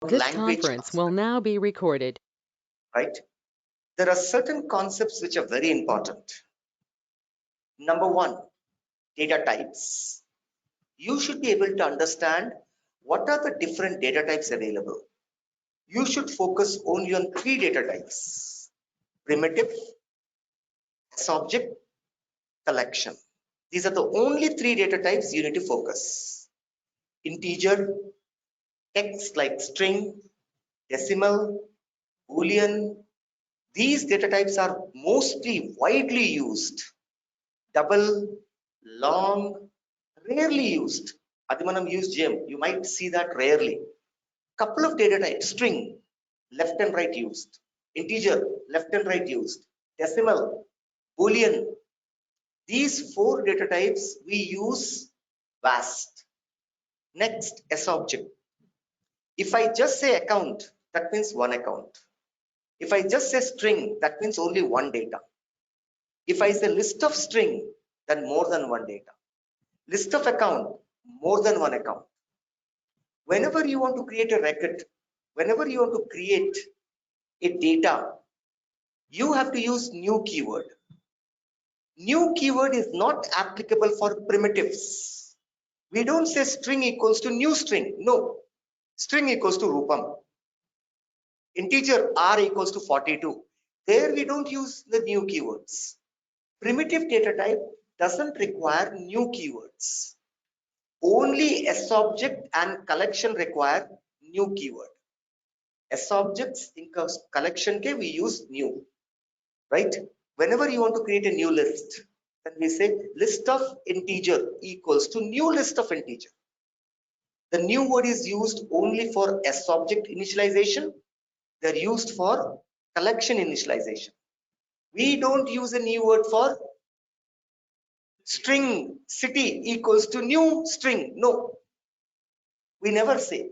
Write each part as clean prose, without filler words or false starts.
This language conference will aspect, now be recorded. right? There are certain concepts which are very important. Number one, data types. You should be able to understand what are the different data types available. You should focus only on three data types: primitive, subject, collection. These are the only three data types you need to focus. Integer, text like string, decimal, boolean. These data types are mostly widely used. Double, long, rarely used. Adimanam use gem. You might see that rarely. Couple of data types: string, left and right used; integer, left and right used; decimal, boolean. These four data types we use vast. Next, S object. If I just say account, that means one account. If I just say string, that means only one data. If I say list of string, then more than one data. List of account, more than one account. Whenever you want to create a record, whenever you want to create a data, you have to use new keyword. New keyword is not applicable for primitives. We don't say string equals to new string. No, string equals to Rupam. Integer R equals to 42. There we don't use the new keywords. Primitive data type doesn't require new keywords. Only S object and collection require new keyword. S objects in collection ke we use new, right? Whenever you want to create a new list, then we say list of integer equals to new list of integer. The new word is used only for S object initialization. They're used for collection initialization. We don't use a new word for string city equals to new string. No, we never say.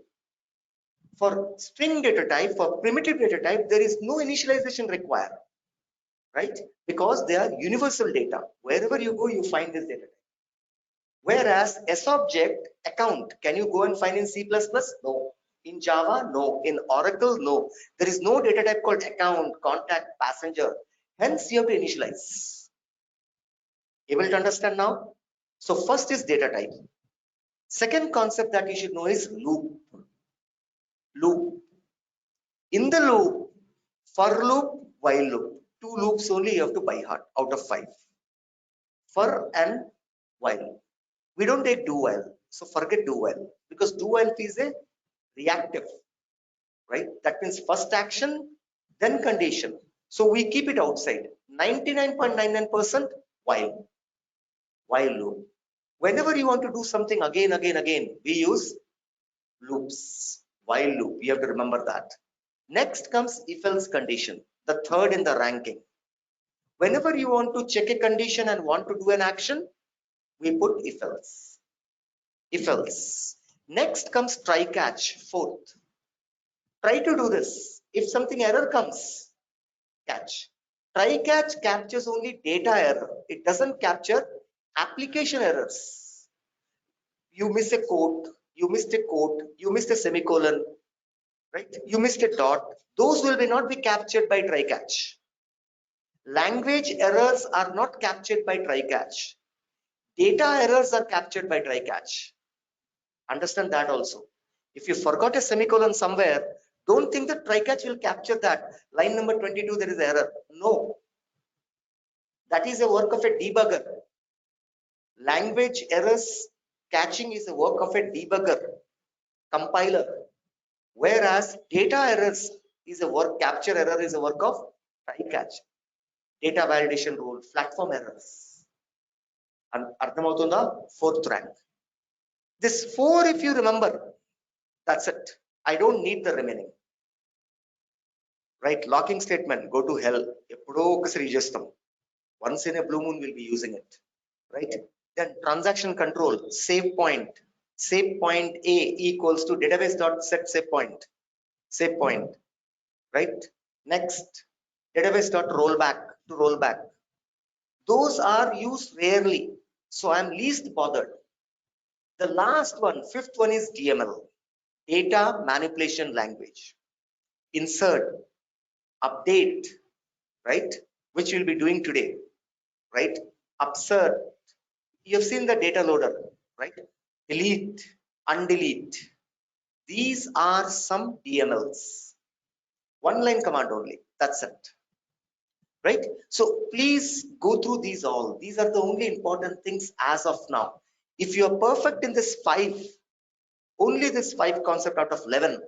For string data type, for primitive data type, there is no initialization required, right? Because they are universal data. Wherever you go, you find this data type. Whereas S object account, can you go and find in C++? No. In Java? No. In Oracle? No. There is no data type called account, contact, passenger. Hence, you have to initialize. Able to understand now? So first is data type. Second concept that you should know is loop. Loop. In the loop, for loop, while loop. Two loops only you have to by heart out of 5. For and while. We don't take do while. So forget do while, because do while is a reactive, right? That means first action, then condition. So we keep it outside. 99.99% while loop. Whenever you want to do something again, we use loops, while loop. You have to remember that. Next comes if else condition, the third in the ranking. Whenever you want to check a condition and want to do an action, we put if else. If else. Next comes try catch, fourth. Try to do this. If something error comes, catch. Try catch captures only data error. It doesn't capture application errors. You miss a quote, you missed a quote, you missed a semicolon, right? You missed a dot. Those will not be captured by try catch. Language errors are not captured by try catch. Data errors are captured by try catch. Understand that also. If you forgot a semicolon somewhere, don't think that try catch will capture that. Line number 22, there is error. No. That is a work of a debugger. Language errors catching is a work of a debugger, compiler. Whereas data errors is a work, capture error is a work of try catch. Data validation rule, platform errors. And Ardhamautunda, fourth rank. This 4, if you remember, that's it. I don't need the remaining. Right? Locking statement, go to hell. Once in a blue moon, we'll be using it. Right? Then transaction control, save point. Save point A equals to database.set save point. Save point. Right? Next, database.rollback to rollback. Those are used rarely. So I'm least bothered. The last one, fifth one is DML. data manipulation language. Insert, update, right? Which we'll be doing today, right? Upsert, you have seen the data loader, right? Delete, undelete. These are some DMLs. One line command only, that's it, right? So please go through these all. These are the only important things as of now. If you are perfect in this 5, only this 5 concept out of 11,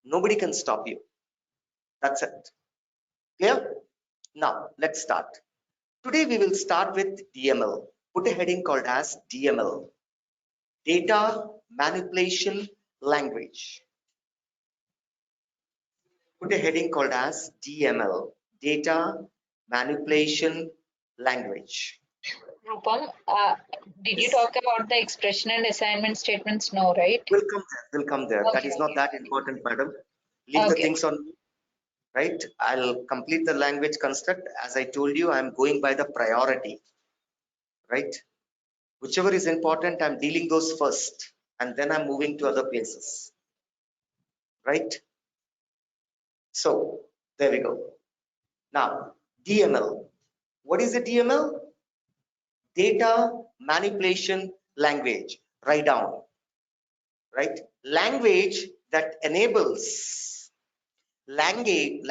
nobody can stop you. That's it. Clear? Now let's start. Today we will start with DML. Put a heading called as DML, data manipulation language. Put a heading called as DML, data manipulation language. Rupam, did you talk about the expression and assignment statements? No, right? We'll come there. We'll come there. Okay, That is not okay. that important, madam. Leave the Okay. things on me, right? I'll complete the language construct. As I told you, I'm going by the priority, right? Whichever is important, I'm dealing those first, and then I'm moving to other places, right? So there we go. Now, DML. What is a DML? Data manipulation language. Write down, right? Language that enables language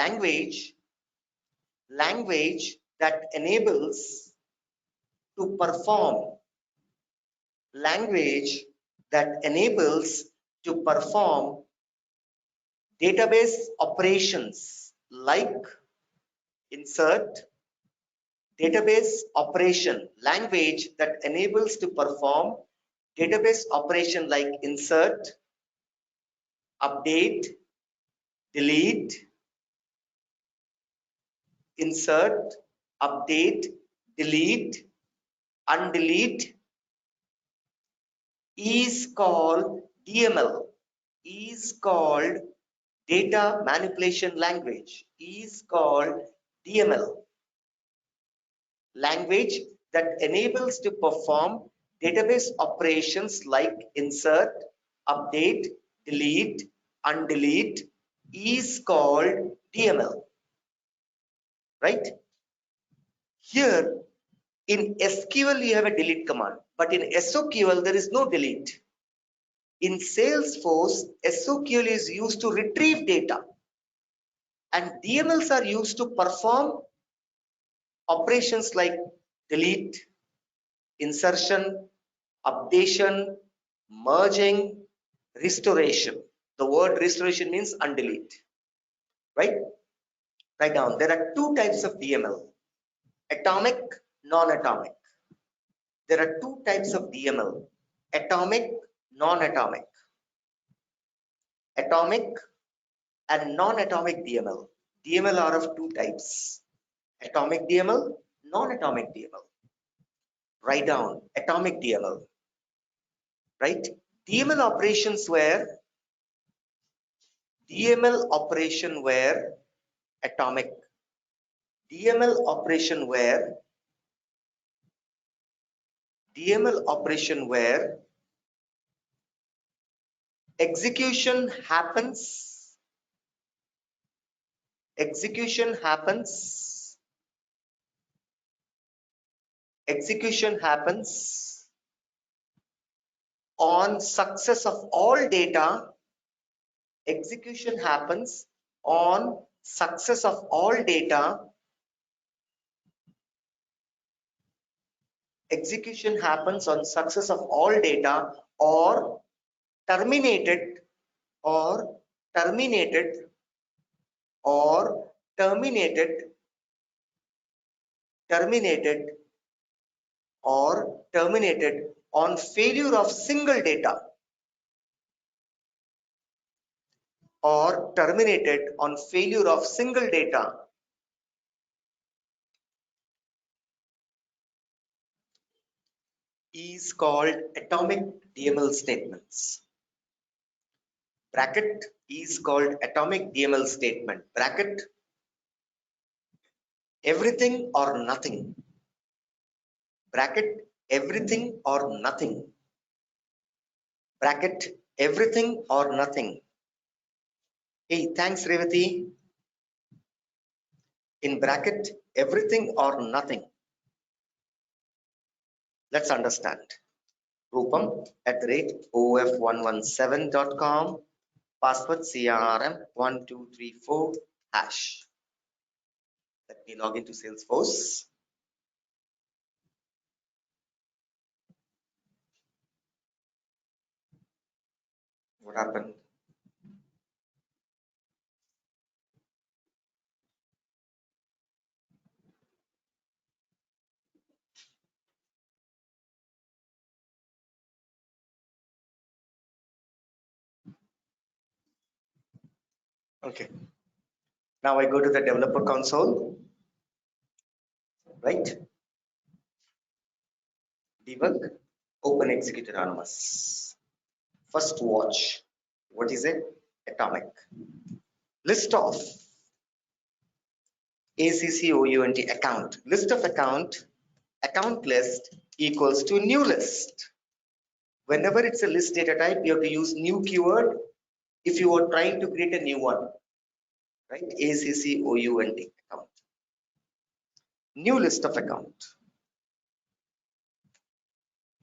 that enables to perform language that enables to perform database operations like insert, database operation, language that enables to perform database operation like insert, update, delete, insert, update, delete, undelete is called DML, is called data manipulation language, is called DML. Language that enables to perform database operations like insert, update, delete, undelete is called DML, right? Here in SQL you have a delete command, but in SOQL there is no delete. In Salesforce, SOQL is used to retrieve data and DMLs are used to perform operations like delete, insertion, updation, merging, restoration. The word restoration means undelete, right? Write down. There are 2 types of DML, atomic, non-atomic. There are 2 types of DML, atomic, non-atomic. Atomic and non-atomic DML. DML are of 2 types, atomic DML, non-atomic DML. Write down atomic DML, right? DML operations were atomic. DML operation where execution happens on success of all data. Execution happens on success of all data. Execution happens on success of all data or terminated or terminated or terminated terminated or terminated on failure of single data or terminated on failure of single data is called atomic DML statements. Bracket is called atomic DML statement. Bracket everything or nothing. Bracket everything or nothing. Bracket everything or nothing. Hey, thanks Revati. In bracket, everything or nothing. Let's understand. Rupam @of117.com, password CRM1234 hash. Let me log into Salesforce. What happened? Okay. Now I go to the developer console, right? Debug, open execute anonymous. First watch. What is it? Atomic. List of ACCOUNT account. List of account list equals to new list. Whenever it's a list data type, you have to use new keyword if you are trying to create a new one, right? ACCOUNT account. New list of account.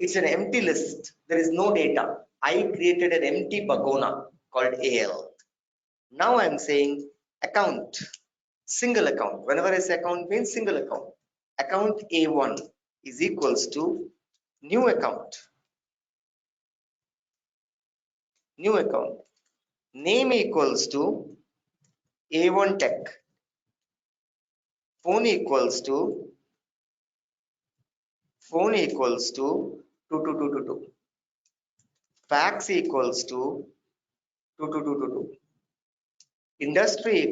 It's an empty list. There is no data. I created an empty Bagona called AL. Now I'm saying account, single account. Whenever I say account means single account. Account A1 is equals to new account. New account. Name equals to A1 Tech. Phone equals to 2222. Fax equals to 2222. Industry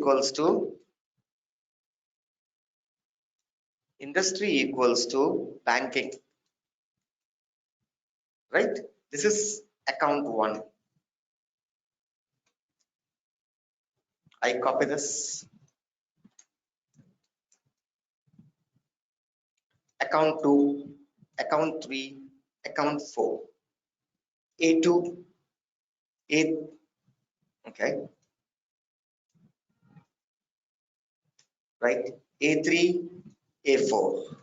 equals to banking, right? This is account 1. I copy this. Account 2, account 3, account 4. A2, A, okay, right? A3, A4.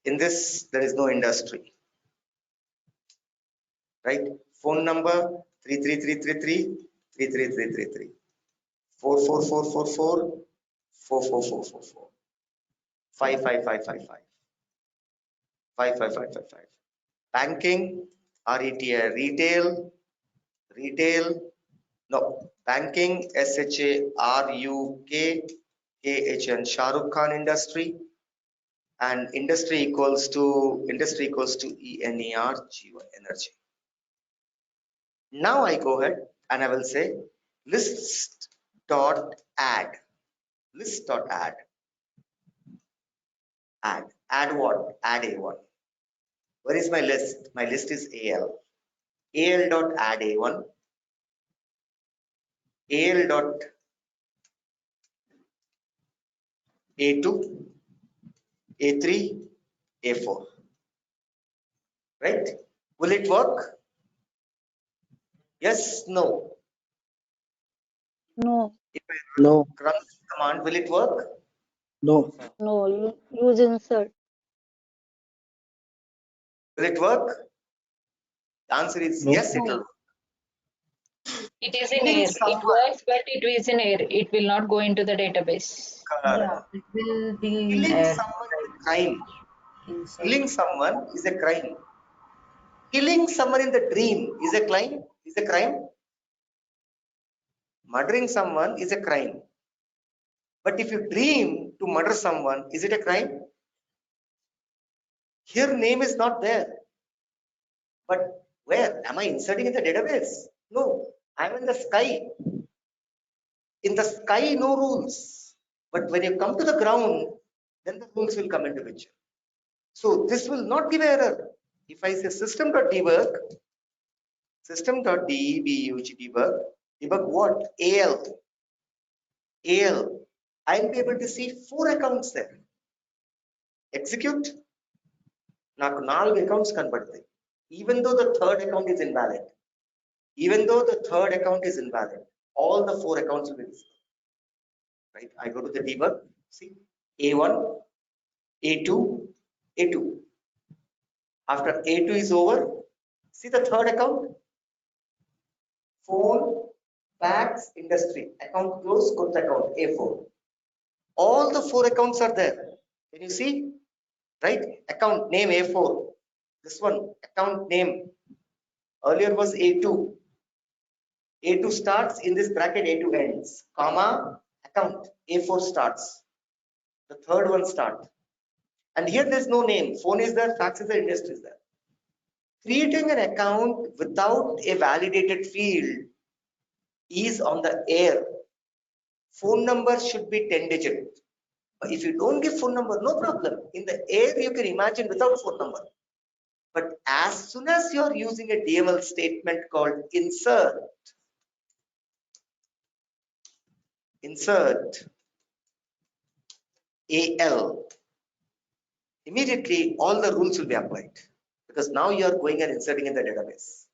In this, there is no industry, right? Phone number 33333, 33333, 44444, 44444, 55555, 55555. Banking, retail, no, banking, SHARUKKHN, Shahrukh Khan industry, and industry equals to ENERG, energy. Now I go ahead and I will say list.add. List.add. Add what? Add A1. Where is my list? My list is AL. AL.add A1. AL.A2. A3. A4. Right? Will it work? Yes, no. No, If I No, run this command, will it work? no, no, use insert. Will it work? The answer is No. yes, it will work. It is in Killing air. It someone. works, but it is in air. It will not go into the database. Yeah, it will be in Killing air. someone is a crime. Inside. Killing someone is a crime. Killing someone in the dream is a crime. Murdering someone is a crime. But if you dream to murder someone, is it a crime? Here name is not there. But where? Am I inserting in the database? No, I'm in the sky. In the sky, no rules. But when you come to the ground, then the rules will come into picture. So this will not give error. If I say system.debug, debug what? AL. I'll be able to see 4 accounts there. Execute. నాకు 4 accounts కనబడతాయి. Even though the third account is invalid. Even though the third account is invalid, all the 4 accounts will be visible. Right? I go to the debug, see A1, A2, A2. After A2 is over, see the third account, phone, fax, industry, account close, good account, A4. All the 4 accounts are there. Can you see? Right? Account name A4. This one, account name, earlier was A2. A2 starts in this bracket, A2 ends, comma, account, A4 starts. The third one start. And here there's no name. Phone is there, fax is there, industry is there. Creating an account without a validated field is on the air. Phone number should be 10 digit. But if you don't give phone number, no problem. In the air, you can imagine without phone number. But as soon as you're using a DML statement called insert AL, immediately all the rules will be applied, because now you are going and inserting in the database.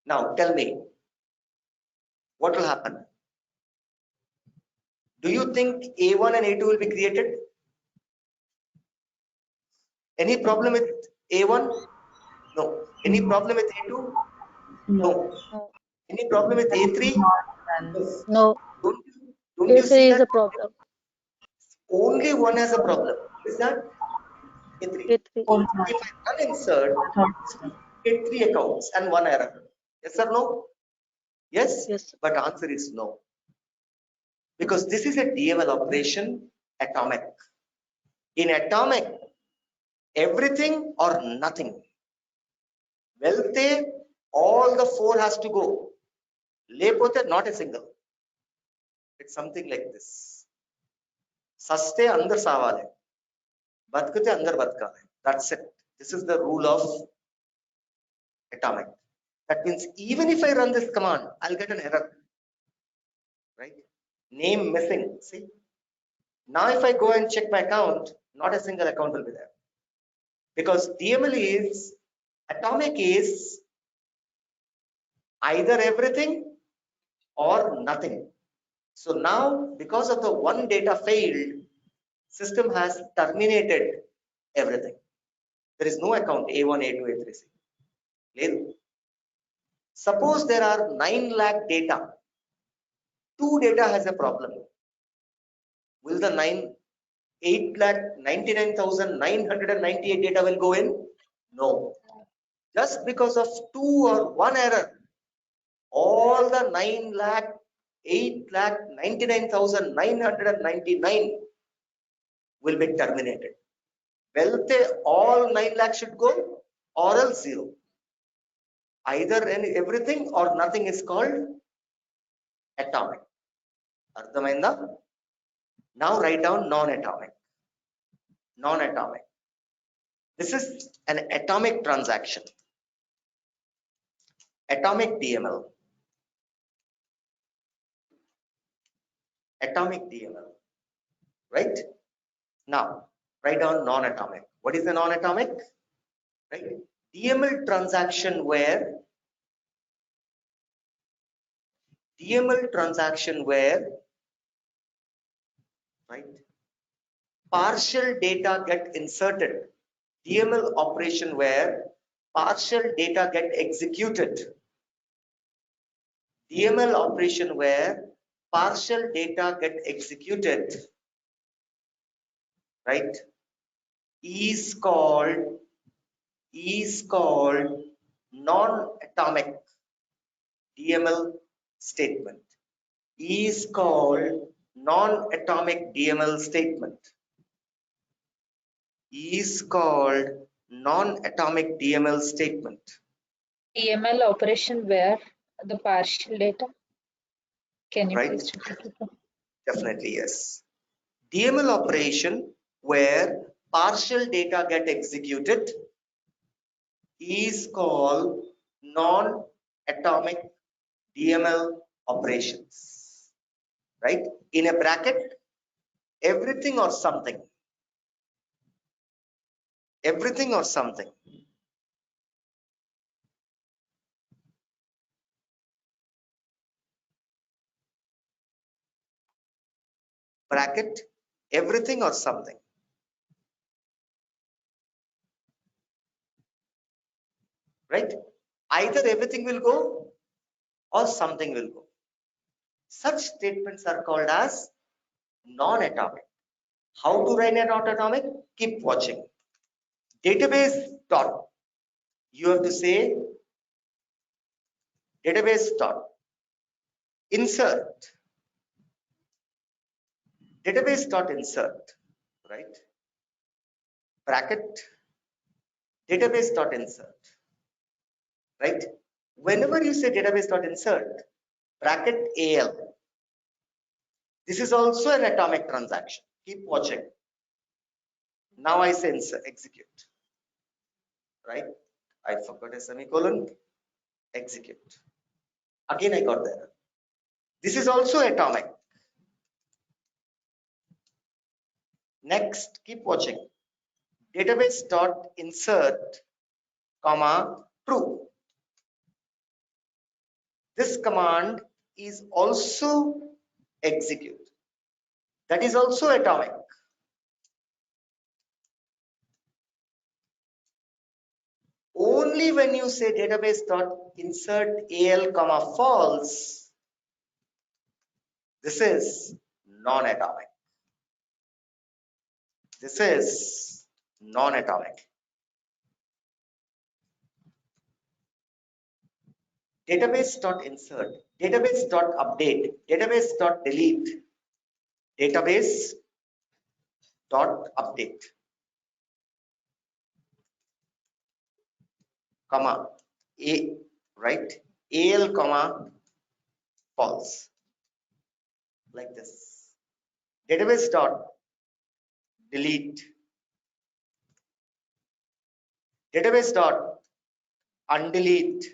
Now tell me, what will happen? Do you think A1 and A2 will be created? Any problem with A1? No. Any problem with A2? No. No. Any problem with A3? Yes. No. Don't you see A3 is that a problem. only one has a problem? Is that A3? A3. If I uninsert, get 3 accounts and 1 error. Yes or no? Yes? Yes. But answer is no. Because this is a DML operation, atomic. In atomic, everything or nothing. Wealthy, all the 4 has to go. Lepote, not a single. It's something like this. Saste andar savale. Badkute andar badkale. That's it. This is the rule of atomic. That means even if I run this command, I'll get an error. Right? Name missing. See? Now if I go and check my account, not a single account will be there. Because DML is, atomic is either everything or nothing. So now, because of the one data failed, system has terminated everything. There is no account A1, A2, A3, C. Suppose there are 9 lakh data. 2 data has a problem. Will the 8,99,998 data will go in? No. Just because of 2 or 1 error, all the 8,99,999 will be terminated. Well, all 9 lakh should go, or else 0. Either everything or nothing is called atomic. Ardhamainda? Now write down non-atomic. Non-atomic. This is an atomic transaction. Atomic DML. Atomic DML. Right? Now, write down non-atomic. What is the non-atomic? Right? DML transaction where right, partial data get inserted. DML operation where partial data get executed. DML operation where partial data get executed, right, is called non-atomic DML statement. Is called non-atomic DML statement. Is called non-atomic DML statement. DML operation where the partial data. Can you Right? please repeat it? Definitely, yes. DML operation where partial data get executed is called non-atomic DML operations. Right? In a bracket, everything or something. Everything or something. bracket, everything or something. Right? Either everything will go or something will go. Such statements are called as non-atomic. How to write a non-atomic? Keep watching. Database dot. You have to say database dot insert. Database dot insert. Right? Bracket. Database dot insert. Right? Whenever you say database dot insert, bracket AL. This is also an atomic transaction. Keep watching. Now I say insert, execute. Right? I forgot a semicolon. Execute. Again, I got there. This is also atomic. Next, keep watching. Database dot insert, comma, true. This command is also execute. That is also atomic. Only when you say database dot insert al comma false, this is non-atomic. This is non-atomic. Database dot insert, database dot update, database dot delete, database dot update, comma a, right, al comma false, like this. Database dot delete, database dot undelete.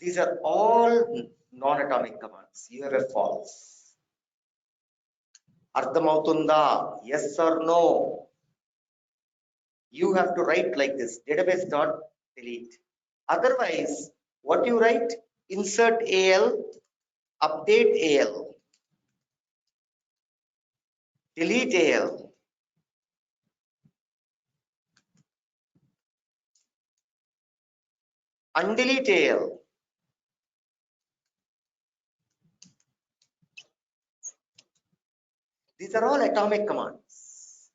These are all non-atomic commands. You have a false. Ardhamautunda, yes or no. You have to write like this, database dot delete. Otherwise, what you write? Insert al, update al, delete al, undelete al. These are all atomic commands.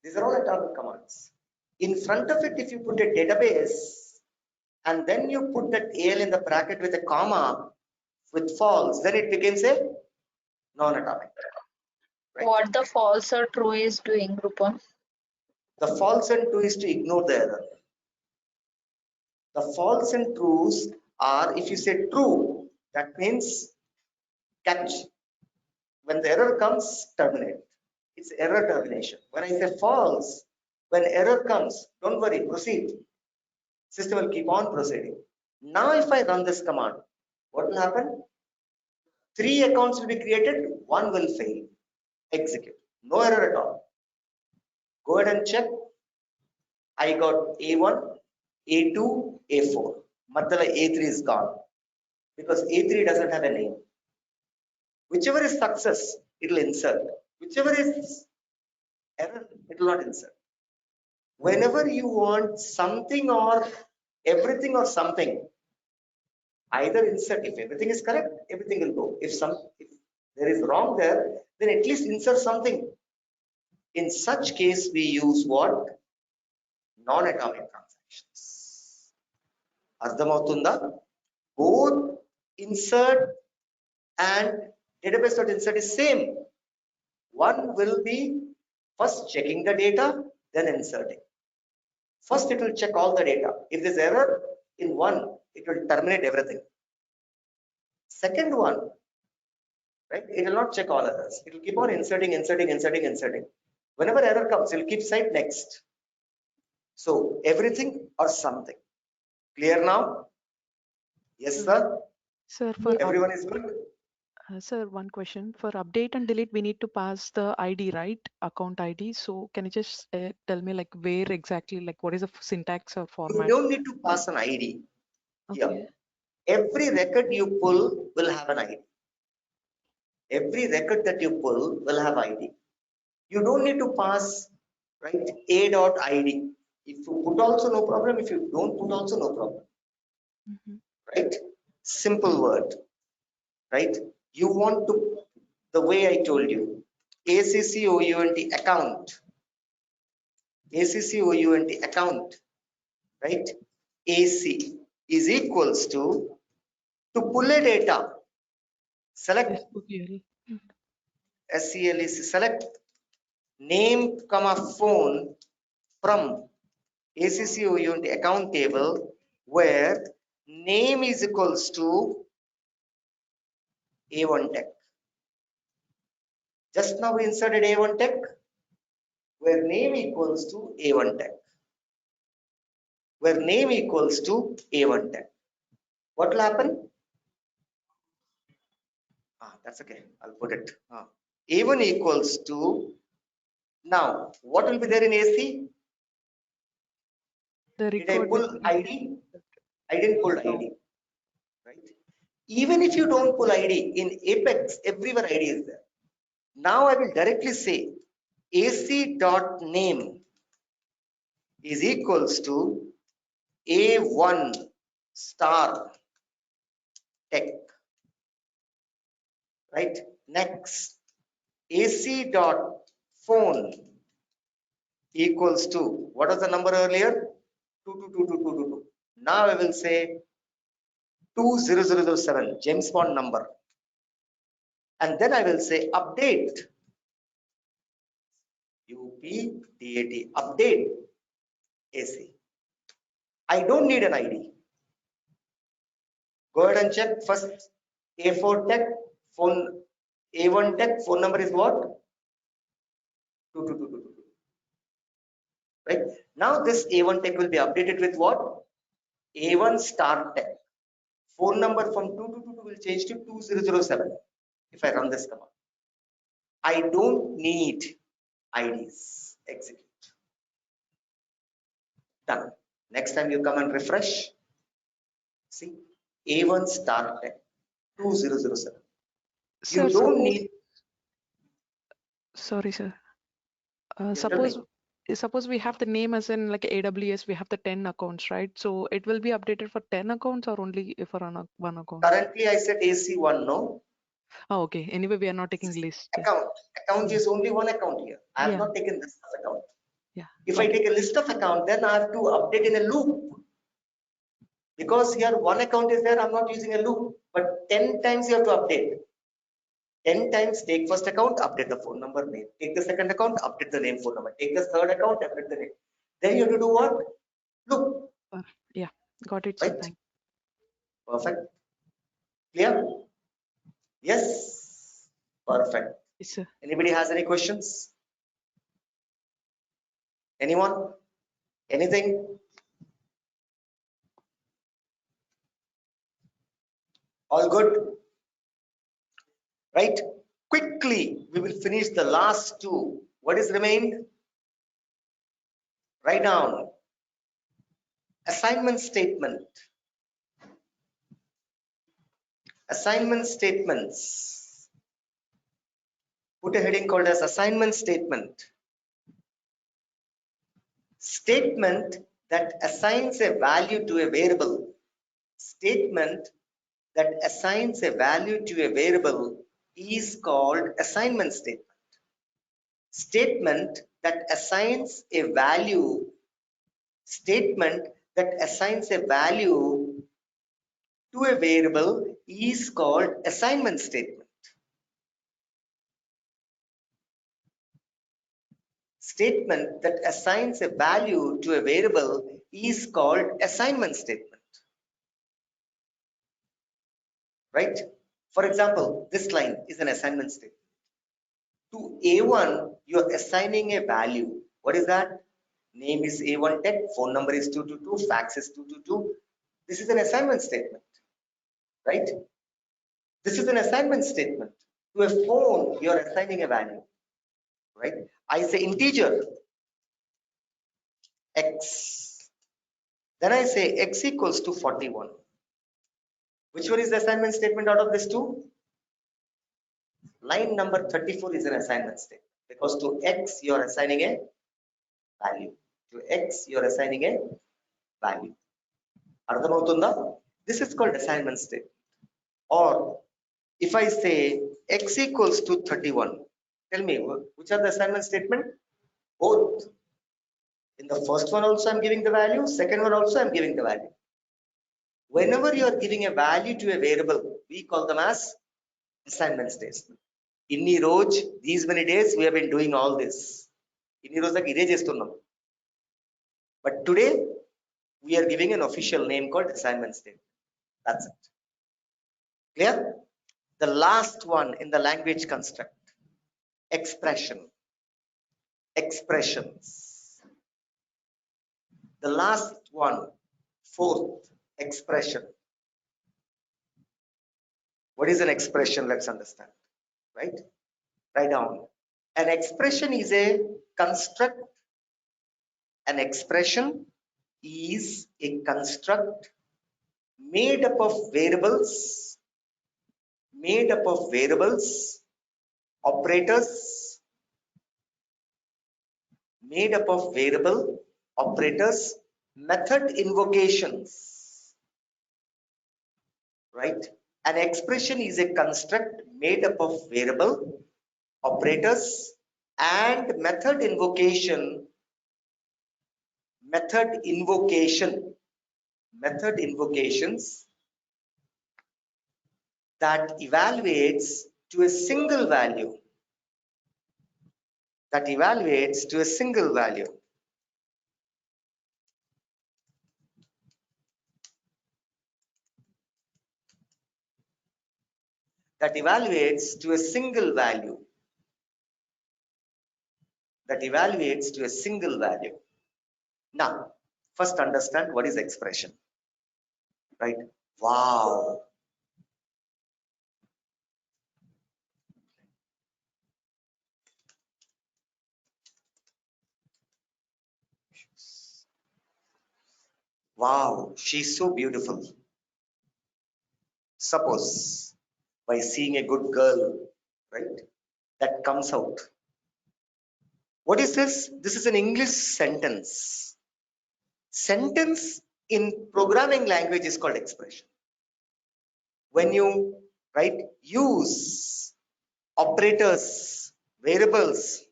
These are all atomic commands. In front of it, if you put a database and then you put that al in the bracket with a comma with false, then it becomes a non-atomic. Right? What the false or true is doing, Rupam? The false and true is to ignore the error. The false and trues are, if you say true, that means catch. When the error comes, terminate. It's error termination. When I say false, when error comes, don't worry, proceed. System will keep on proceeding. Now, if I run this command, what will happen? 3 accounts will be created, 1 will fail. Execute. No error at all. Go ahead and check. I got A1, A2, A4. Madala A3 is gone because A3 doesn't have a name. Whichever is success, it will insert. Whichever is error, it will not insert. Whenever you want something or everything or something, either insert. If everything is correct, everything will go. If there is wrong there, then at least insert something. In such case, we use what? Non-atomic transactions. Ardhamautunda, both insert and database.insert is same. One will be first checking the data, then inserting. First, it will check all the data. If there's error in one, it will terminate everything. Second one, right? It will not check all errors. It will keep on inserting. Whenever error comes, it will keep site next. So everything or something. Clear now? Yes, sir. Sir, for Everyone is good. sir, one question. For update and delete, we need to pass the ID, right? Account ID. So can you just tell me like where exactly, like what is the syntax or You format? don't need to pass an ID. Okay. Here, every record you pull will have an ID. Every record that you pull will have ID. You don't need to pass, right, a dot ID. If you put also no problem, if you don't put also no problem, Mhm. right? Simple word, right? You want to, the way I told you, ACCOUNT account, ACCOUNT account, right? AC is equals to pull a data, select SQL. SCLEC, select name comma phone from ACCOUNT account table where name is equals to A1 tech. Just now we inserted A1 tech where name equals to A1 tech. Where name equals to A1 tech. What will happen? That's okay. I'll put it. A1 equals to, now what will be there in AC? The Did I record pull with ID? I didn't pull no. ID. Right? Even if you don't pull ID in Apex, everywhere ID is there. Now I will directly say AC dot name is equals to A1 star tech, right? Next, AC dot phone equals to, what was the number earlier? 2222222. Now I will say 20007, James Bond number. And then I will say update, UPDAT, update AC. I don't need an ID. Go ahead and check first. A4 tech phone, A1 tech phone number is what? 22222. Right? Now this A1 tech will be updated with what? A1 star tech. Phone number from 2222 will change to 2007 if I run this command. I don't need IDs. Execute. Done. Next time you come and refresh. See, A1 star tech 2007. Sir, You don't need. sorry, sir. You tell Suppose me. suppose we have the name as in like AWS, we have the 10 accounts, right? So it will be updated for 10 accounts or only for one account? Currently, I said AC1, no? Oh, okay. Anyway, we are not taking list. Account. Account Yeah. is only one account here. I have Yeah. not taken list of account. Yeah. If I take a list of account, then I have to update in a loop. Because here one account is there, I'm not using a loop. But 10 times you have to update. 10 times take first account, update the phone number, name. Take the second account, update the name, phone number. Take the third account, update the name. Then you have to do what? Loop. Yeah. Got it, sir. Right? Thank Perfect. Clear? Yes. Perfect. you, sir. Anybody has any questions? Anyone? Anything? All good? Right? Quickly, we will finish the last two. What is remained? Write down. Assignment statement. Assignment statements. Put a heading called as assignment statement. Statement that assigns a value to a variable. Statement that assigns a value to a variable is called assignment statement. Statement that assigns a value. Statement that assigns a value to a variable is called assignment statement. Statement that assigns a value to a variable is called assignment statement. Right? For example, this line is an assignment statement. To A1, you are assigning a value. What is that? Name is A1 tech, phone number is 222, fax is 222. This is an assignment statement. Right? This is an assignment statement. To a phone, you are assigning a value. Right? I say integer x. Then I say x equals to 41. Which one is the assignment statement out of these two? line number 34 is an assignment statement because to x you are assigning a value. To x you are assigning a value. Ardhamautunda? This is called assignment statement. Or if I say x equals to 31, tell me which are the assignment statement? Both. In the first one also I'm giving the value, second one also I'm giving the value. Whenever you are giving a value to a variable, we call them as assignment statement. Inni roj, these many days we have been doing all this. Inni roj ide chestunnam. But today we are giving an official name called assignment statement. That's it. Clear? The last one in the language construct, expression, expressions. The last one, fourth, expression. What is an expression? Let's understand, right? Write down. An expression is a construct. An expression is a construct made up of variables, operators, made up of variable, operators, method invocations, right? An expression is a construct made up of variable, operators, and method invocations that evaluates to a single value. That evaluates to a single value. That evaluates to a single value. That evaluates to a single value. Now, first understand what is expression, right? Wow. Wow, she's so beautiful. Suppose by seeing a good girl, right, that comes out. What is this? This is an English sentence. Sentence in programming language is called expression. When you, right, use operators, variables,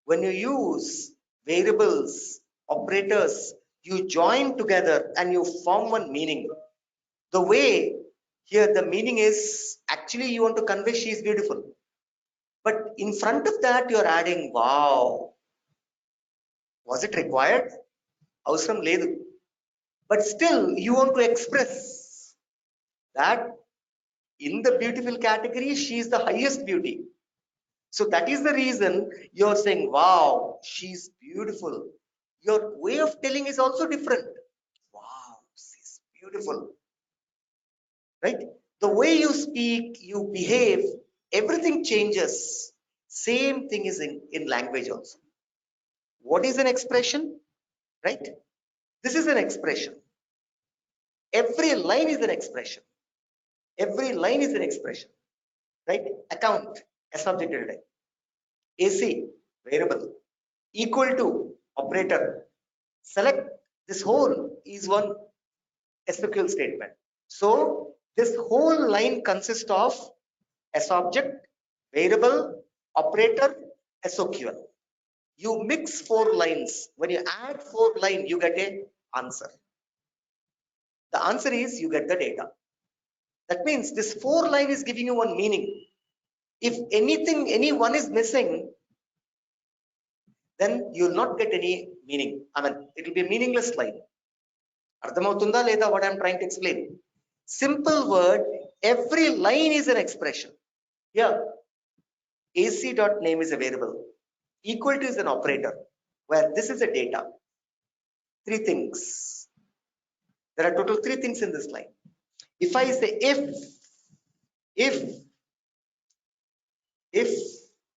when you use variables, operators, you join together and you form one meaning. The way here the meaning is actually you want to convey she is beautiful. But in front of that you are adding wow. Was it required? Avasram ledu. But still you want to express that in the beautiful category she is the highest beauty. So that is the reason you are saying wow, she's beautiful. Your way of telling is also different. Wow, she's beautiful. Right? The way you speak, you behave, everything changes. Same thing is in language also. What is an expression? Right? This is an expression. Every line is an expression. Every line is an expression. Right? Account, S object type. AC, variable. Equal to, operator. Select, this whole is one SQL statement. So this whole line consists of S object, variable, operator, SOQL. You mix 4 lines. When you add 4 lines, you get an answer. The answer is you get the data. That means this 4 line is giving you one meaning. If anything, any one is missing, then you will not get any meaning. I mean, it will be a meaningless line. Ardhamautunda leda what I am trying to explain. Simple word, every line is an expression. Here, AC.name is a variable. Equal to is an operator, where this is a data. 3 things. There are total 3 things in this line. If I say if,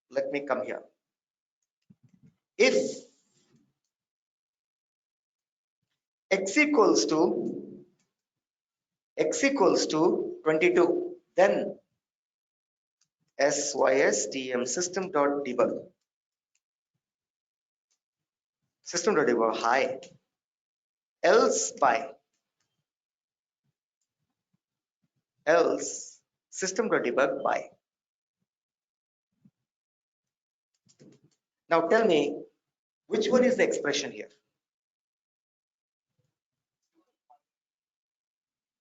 let me come here. If x equals to x equals to 22, then systm system.debug system.debug hi, else system.debug by. Now tell me, which one is the expression here?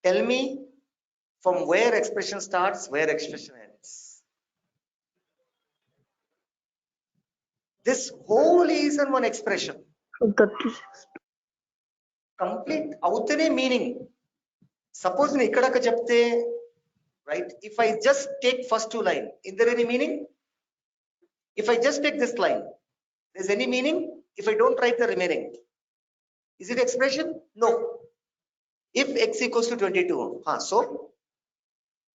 Tell me from where expression starts, where expression ends. This whole is in one expression. 36. Complete outtene meaning. Suppose నేను ఇక్కడ చెప్తే, right? If I just take first two line, is there any meaning? If I just take this line, there's any meaning? If I don't write the remaining, is it expression? No. If x equals to 22, so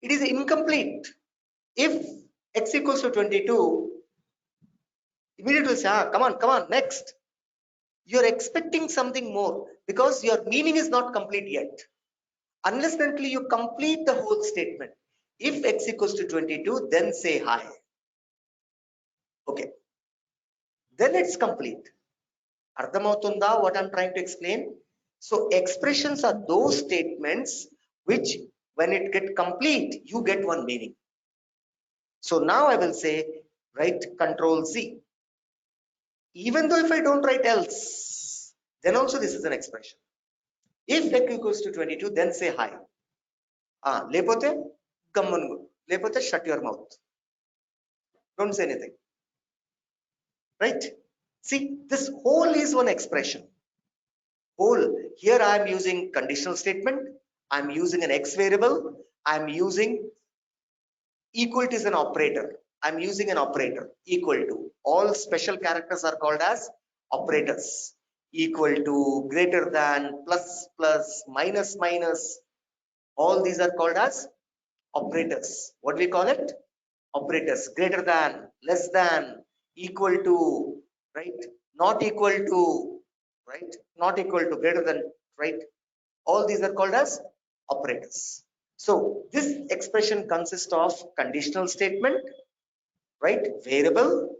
it is incomplete. If x equals to 22, immediately say, come on, next. You're expecting something more because your meaning is not complete yet. Unless and until you complete the whole statement. If x equals to 22, then say hi. Okay. Then it's complete. Ardhamautunda what I'm trying to explain? So expressions are those statements which when it get complete, you get one meaning. So now I will say, write Control Z. Even though if I don't write else, then also this is an expression. If x equals to 22, then say hi. Lepote gammungu. Lepote shut your mouth. Don't say anything. Right? See, this whole is one expression. Whole. Here I am using conditional statement. I'm using an x variable. I'm using equal to is an operator. I'm using an operator equal to. All special characters are called as operators. Equal to, greater than, plus plus, minus minus. All these are called as operators. What do we call it? Operators. Greater than, less than, equal to, right? Not equal to, right? Not equal to, greater than, right? All these are called as operators. So this expression consists of conditional statement, right? Variable,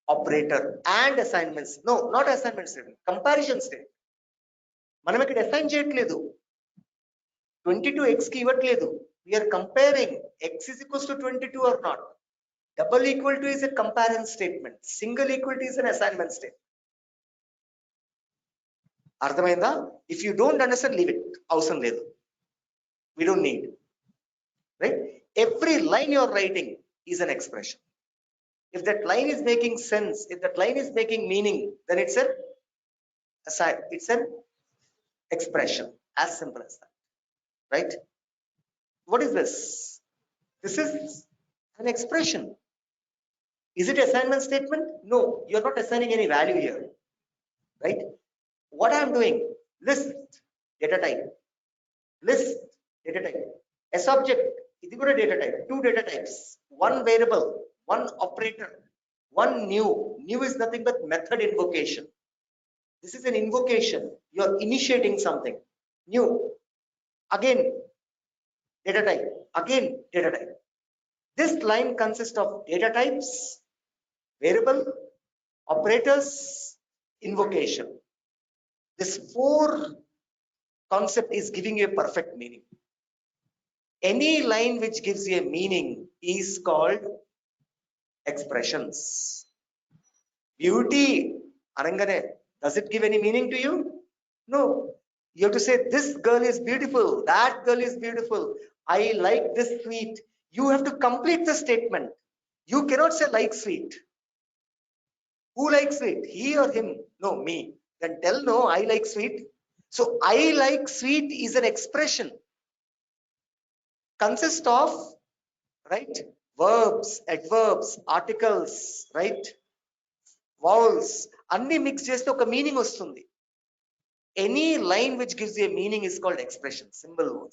operator, and assignments. No, not assignment statement, comparison statement. మనం ఇక్కడ assign చేయట్లేదు. 22x కి ఇవ్వట్లేదు. We are comparing x is equals to 22 or not. Double equal to is a comparison statement. Single equal to is an assignment statement. అర్థమైందా? If you don't understand, leave it. అవసరం లేదు. We don't need. Right? Every line you are writing is an expression. If that line is making sense, if that line is making meaning, then it's an expression. As simple as that. Right? What is this? This is an expression. Is it assignment statement? No, you're not assigning any value here. Right? What I'm doing, list data type, list data type, S object, ఇది కూడా data type, two data types, one variable, one operator, one new. New is nothing but method invocation. This is an invocation. You are initiating something new. Again data type, again data type. This line consists of data types, variable, operators, invocation. This four concept is giving you a perfect meaning. Any line which gives you a meaning is called expressions. Beauty, Arangane, does it give any meaning to you? No. You have to say this girl is beautiful, that girl is beautiful, I like this sweet. You have to complete the statement. You cannot say like sweet. Who likes sweet? He or him? No, me. Then tell no, I like sweet. So I like sweet is an expression. Consists of, right? Verbs, adverbs, articles, right? Vowels. Anni mix cheste oka meaning vastundi. Any line which gives you a meaning is called expression. Single word.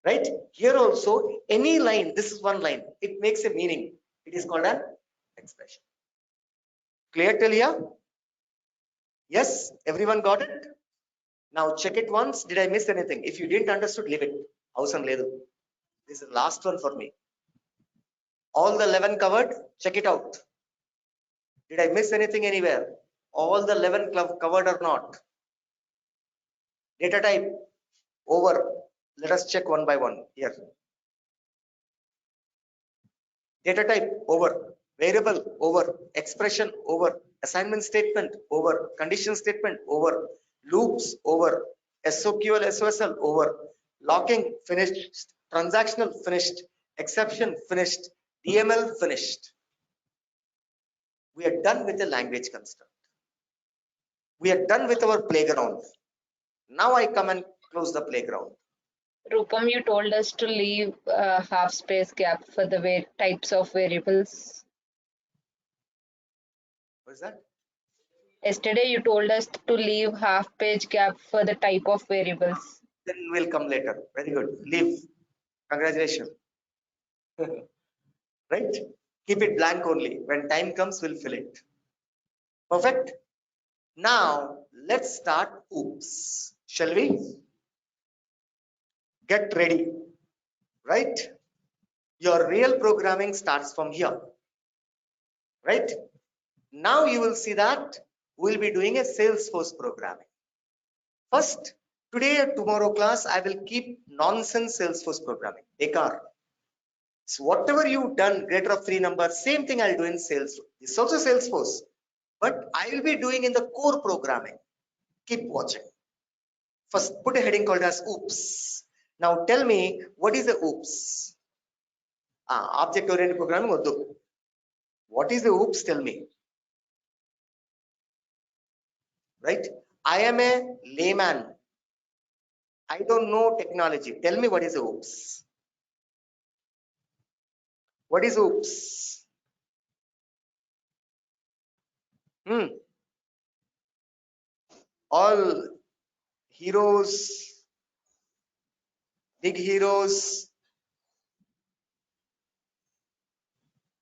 Right? Here also, any line, this is one line, it makes a meaning. It is called an expression. Clear till here? Yes, everyone got it? Now check it once. Did I miss anything? If you didn't understood, leave it. Avasam ledu. This is the last one for me. All the 11 covered. Check it out. Did I miss anything anywhere? All the 11 covered or not? Data type over. Let us check one by one here. Data type over. Variable over. Expression over. Assignment statement over. Condition statement over. Loops over. SOQL SOSL over. Locking finished. Transactional finished. Exception finished. DML finished. We are done with the language construct. We are done with our playground. Now I come and close the playground. Rupam, you told us to leave half space gap for the types of variables. What is that? Yesterday you told us to leave half page gap for the type of variables. Then we'll come later. Very good. Leave. Congratulations. Right? Keep it blank only. When time comes, we'll fill it. Perfect. Now let's start OOPS. Shall we? Get ready. Right? Your real programming starts from here. Right? Now you will see that we'll be doing a Salesforce programming. First, today or tomorrow class, I will keep nonsense Salesforce programming. Bekar. So whatever you've done, greater of 3 numbers, same thing I'll do in Salesforce. It's also Salesforce, but I will be doing in the core programming. Keep watching. First, put a heading called as OOPS. Now tell me, what is the OOPS? Object-oriented programming. What is the OOPS? Tell me. Right? I am a layman. I don't know technology. Tell me what is the OOPS? What is OOPS? All heroes, big heroes.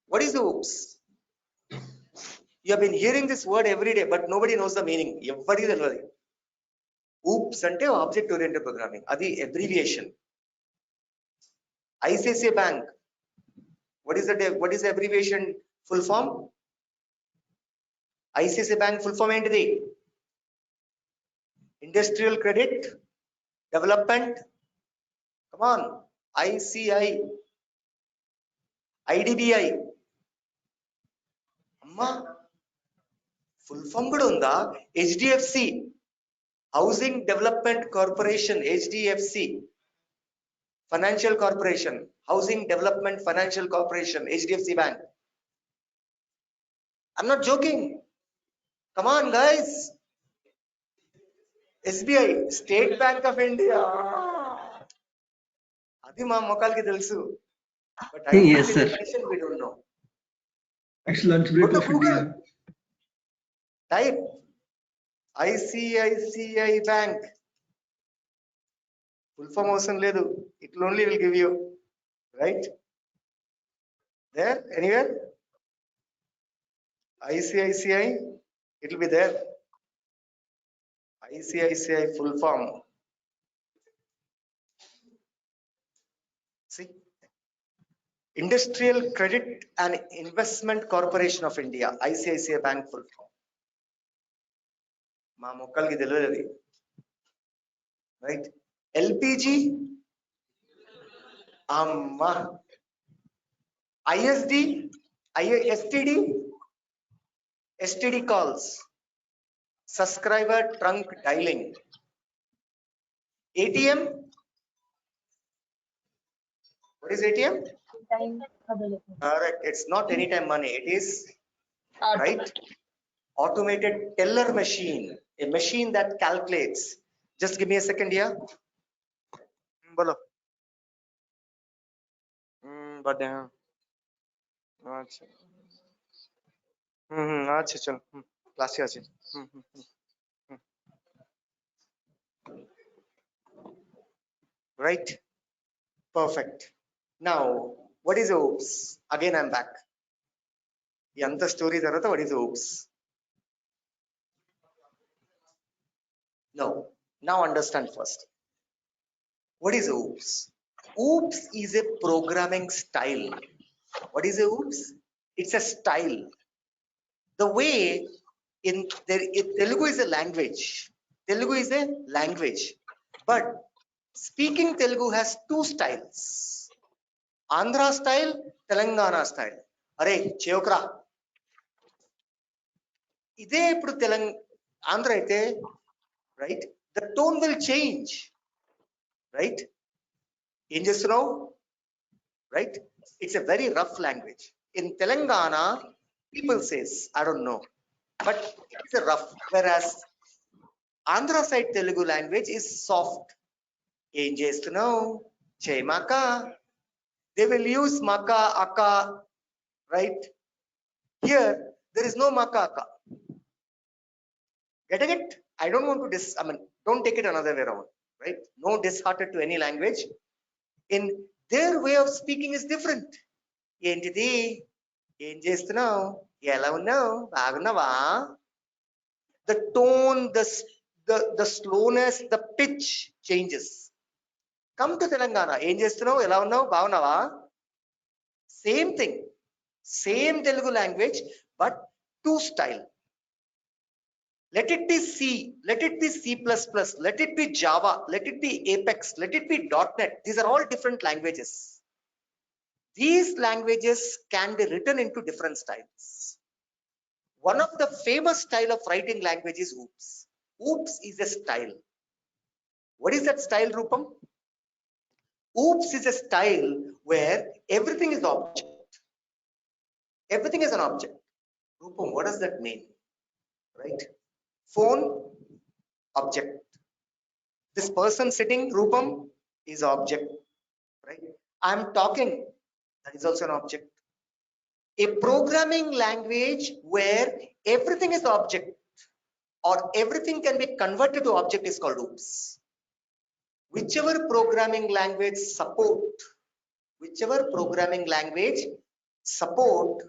What is the OOPS? You have been hearing this word every day, but nobody knows the meaning. Everybody is learning. OOPS ante object oriented programming. Adi abbreviation. ICICI Bank. What is the abbreviation full form? ICICI Bank full form enti? Industrial Credit Development. Come on. ICI. IDBI. Amma. Full form kuda unda. HDFC. Housing Development Corporation. HDFC. Financial Corporation. Housing Development Financial Corporation. HDFC Bank. I'm not joking. Come on, guys. SBI. State Bank of India. Adi ma mokalki telusu. But Yes, sir. we don't know. It's lunch break Go to of Google. India. Type ICICI Bank. Full form awesome ledu. It only will give you. Right? There? Anywhere? ICICI. It will be there. ICICI full form. See? Industrial Credit and Investment Corporation of India. ICICI Bank full form. Ma mokkal ki deluvadi. Right? LPG. Amma. ISD. STD. STD calls. Subscriber trunk dialing. ATM. What is ATM? Time available. Correct. It's not anytime money. It is right. Automatic. Automated teller machine. A machine that calculates. Just give me a second here. Bolo. But अच्छा चल class से आचे right, perfect. Now what is OOPS? Again I'm back. Yanta story tarata what is OOPS? No, Now understand first. What is OOPS? OOPS is a programming style. What is a OOPS? It's a style. The way Telugu is a language. Telugu is a language. But speaking Telugu has two styles. Andhra style, Telangana style. Are Cheyokra. ఇదే ఇప్పుడు ఆంధ్ర అయితే right the tone will change right ఏం చేస్తున్నావు right it's a very rough language in Telangana people says I don't know but it's a rough versus Andhra side Telugu language is soft ఏం చేస్తున్నావు చేయమాక they will use మక అక్క right here there is no మక అక్క. Getting it? I don't want to don't take it another way around, right? No disheartened to any language. In their way of speaking is different. Entity, ఏం చేస్తున్నావు, ఎలా ఉన్నావు, బాగున్నావా? The tone, the slowness, the pitch changes. Come to Telangana, ఏం చేస్తున్నావు, ఎలా ఉన్నావు, బాగున్నావా? Same thing, same Telugu language, but two style. Let it be C, let it be C++, let it be Java, let it be Apex, let it be .NET. These are all different languages. These languages can be written into different styles. One of the famous style of writing language is OOPS. OOPS is a style. What is that style, Rupam? OOPS is a style where everything is object. Everything is an object. Rupam, what does that mean? Right? Phone, object. This person sitting, Rupam, is object, right? I'm talking, that is also an object. A programming language where everything is object or everything can be converted to object is called OOPS. Whichever programming language support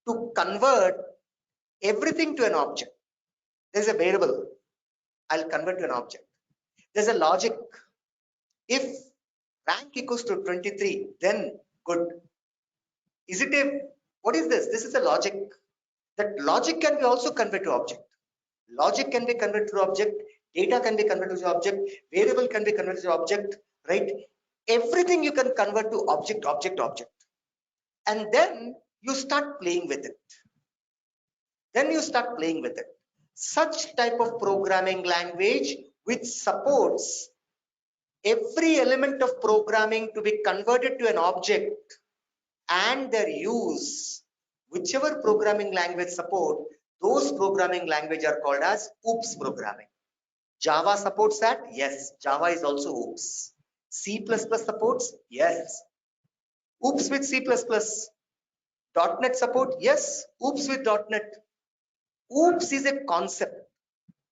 to convert everything to an object. There's a variable, I'll convert to an object. There's a logic. If rank equals to 23, then good. Is it what is this? This is a logic. That logic can be also converted to object. Logic can be converted to object. Data can be converted to object. Variable can be converted to object, right? Everything you can convert to object. And then you start playing with it. Such type of programming language which supports every element of programming to be converted to an object and their use, whichever programming language support, those programming language are called as OOPS programming. Java supports that? Yes, Java is also OOPS. C++ supports? Yes. OOPS with C++. .NET support? Yes, OOPS with .NET. OOPS is a concept.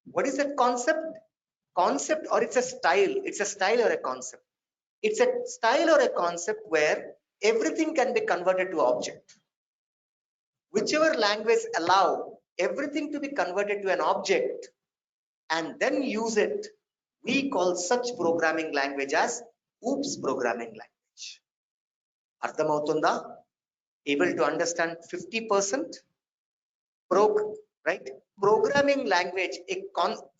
What is that concept? Concept or it's a style. It's a style or a concept. It's a style or a concept where everything can be converted to object. Whichever language allow everything to be converted to an object and then use it, we call such programming language as OOPS programming language. Ardhamautunda? Able to understand 50%? Right? Programming language,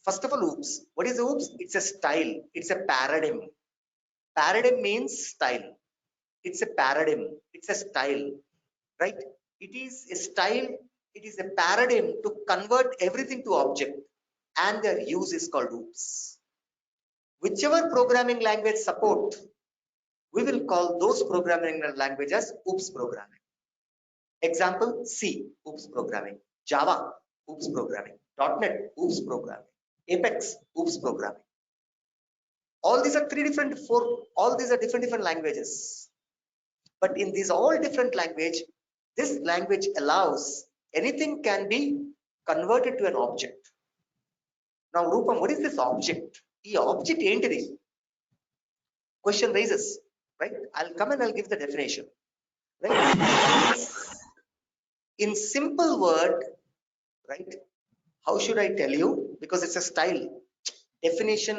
first of all, OOPS. What is OOPS? It's a style. It's a paradigm. Paradigm means style. It's a paradigm. It's a style, right? It is a style. It is a paradigm to convert everything to object, and their use is called OOPS. Whichever programming language support, we will call those programming languages OOPS programming. Example, C, OOPS programming. Java, OOPS programming. .NET, OOPS programming. Apex, OOPS programming. All these are all these are different languages. But in these all different language, this language allows anything can be converted to an object. Now, Rupam, what is this object? The object entity. Question raises, right? I'll come and I'll give the definition. Right? In simple word, right? How should I tell you? Because it's a style. definition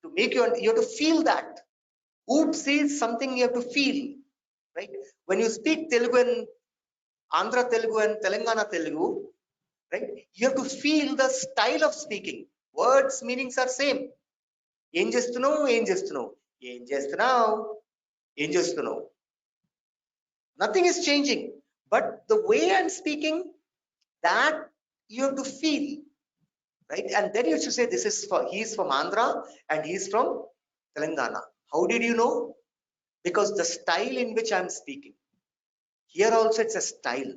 to make you have to feel that. Oops is something you have to feel, right? When you speak Telugu and Andhra Telugu and Telangana Telugu, right? You have to feel the style of speaking. Words meanings are same. ఏం చేస్తున్నావు ఏం చేస్తున్నావు ఏం చేస్తున్నావు ఏం చేస్తున్నావు. Nothing is changing, but the way I'm speaking, that you have to feel, right? And then you should say this is for, he's from Andhra and he's from Telangana. How did you know? Because the style in which I'm speaking. Here also it's a style.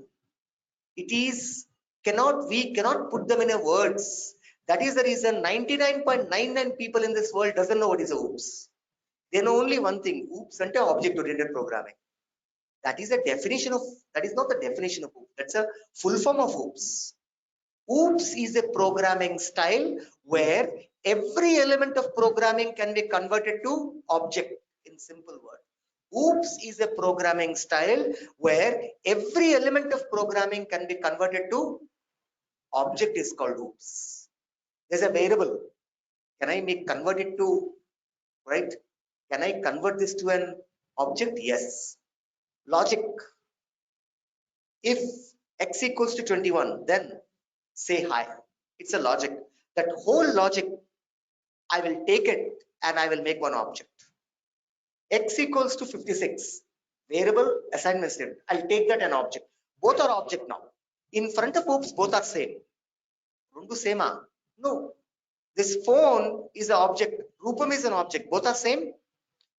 It is we cannot put them in a words. That is the reason 99.99 people in this world doesn't know what is a oops. They know only one thing, oops ante object oriented programming. That is a definition of, that is not the definition of oops. That's a full form of oops. Oops is a programming style where every element of programming can be converted to object in simple word. Oops is a programming style where every element of programming can be converted to object is called oops. There's a variable. Can I convert it to, right? Can I convert this to an object? Yes. Logic. If x equals to 21, then say hi. It's a logic. That whole logic, I will take it and I will make one object. X equals to 56. Variable, assignment statement. I'll take that an object. Both are object now. In front of oops, both are same. Rundu same? No. This phone is an object. Rupam is an object. Both are same?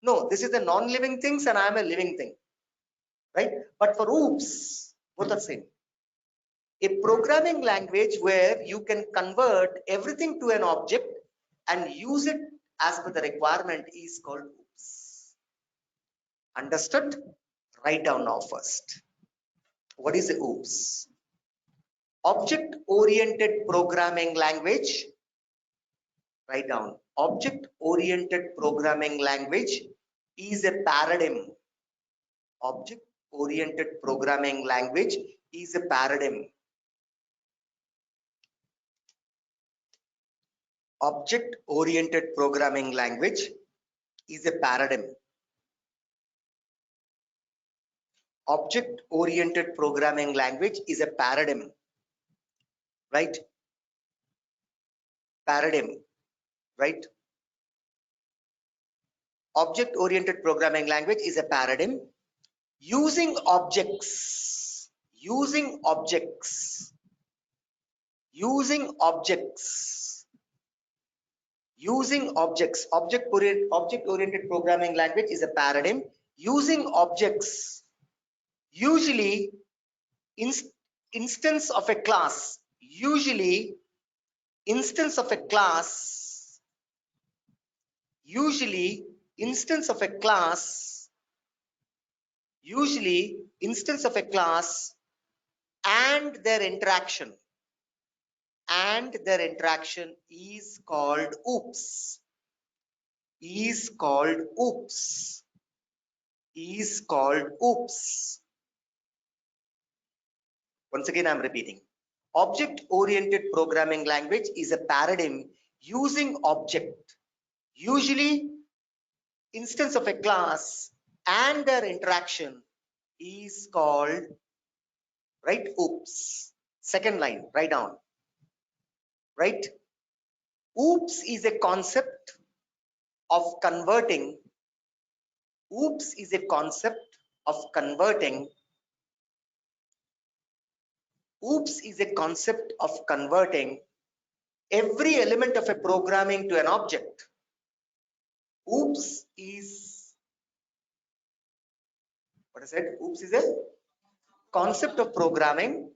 No. This is a non-living things and I am a living thing. Right? But for oops, both are same. A programming language where you can convert everything to an object and use it as per the requirement is called oops. Understood? Write down now first. What is the oops? Object oriented programming language. Write down. Object oriented programming language is a paradigm. Object oriented programming language is a paradigm. Object oriented programming language is a paradigm. Object oriented programming language is a paradigm, right? Paradigm, right? Object oriented programming language is a paradigm. Using objects, using objects, using objects, using objects. Object oriented programming language is a paradigm. Using objects, usually instance of a class, usually instance of a class, usually instance of a class, usually instance of a class and their interaction is called oops, is called oops, is called oops. Once again I'm repeating. Object oriented programming language is a paradigm using object, usually instance of a class and their interaction is called, right, oops. Second line, write down, right? Oops is a concept of converting. Oops is a concept of converting. Oops is a concept of converting every element of a programming to an object. Oops is, what I said, oops is a concept of programming,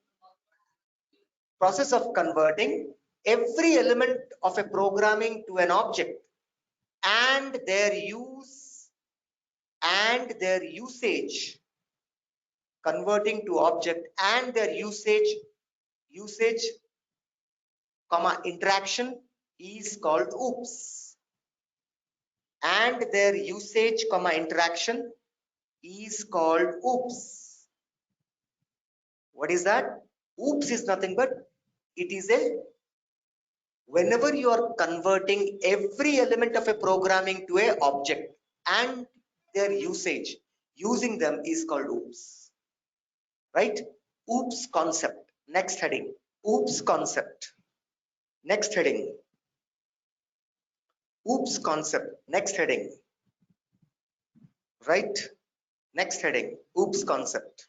process of converting every element of a programming to an object and their use and their usage, converting to object and their usage comma interaction is called oops, and their usage comma interaction is called oops. What is that? Oops is nothing but it is a Whenever you are converting every element of a programming to a object and their usage, using them is called OOPS, right? OOPS concept. Next heading. OOPS concept. Next heading. OOPS concept. Next heading. Right? Next heading. OOPS concept.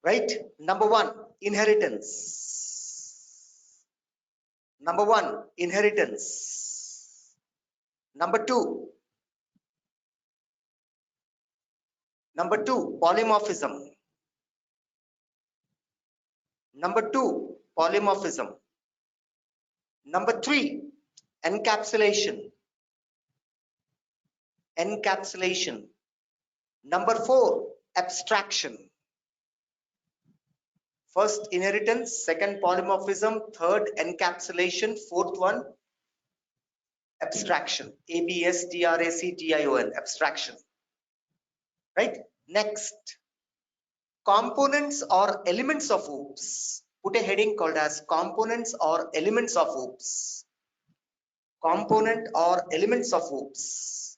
Right? Number one, inheritance. Number one, inheritance. Number two, polymorphism. Number two, polymorphism. Number three, encapsulation. Encapsulation. Number four, abstraction. First, inheritance. Second, polymorphism. Third, encapsulation. Fourth one, abstraction. ABSTRACTION. Abstraction. Right? Next, components or elements of OOPS. Put a heading called as components or elements of OOPS. Component or elements of OOPS.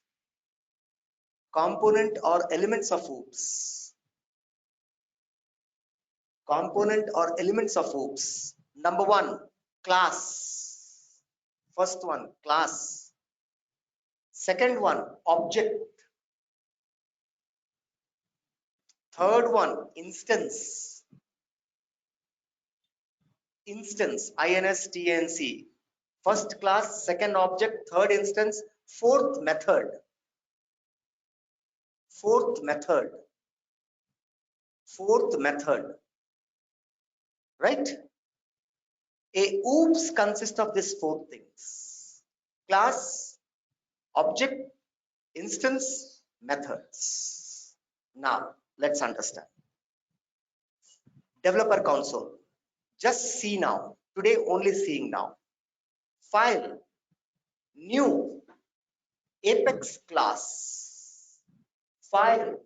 Component or elements of OOPS. Component or elements of OOPS. Number one, class. First one, class. Second one, object. Third one, instance. Instance, INSTANC. First class, second object, third instance, fourth method. Fourth method. Fourth method. Right? A OOPS consists of these four things: class, object, instance, methods. Now, let's understand. Developer console. Just see now. Today, only seeing now. File, new, Apex class. File,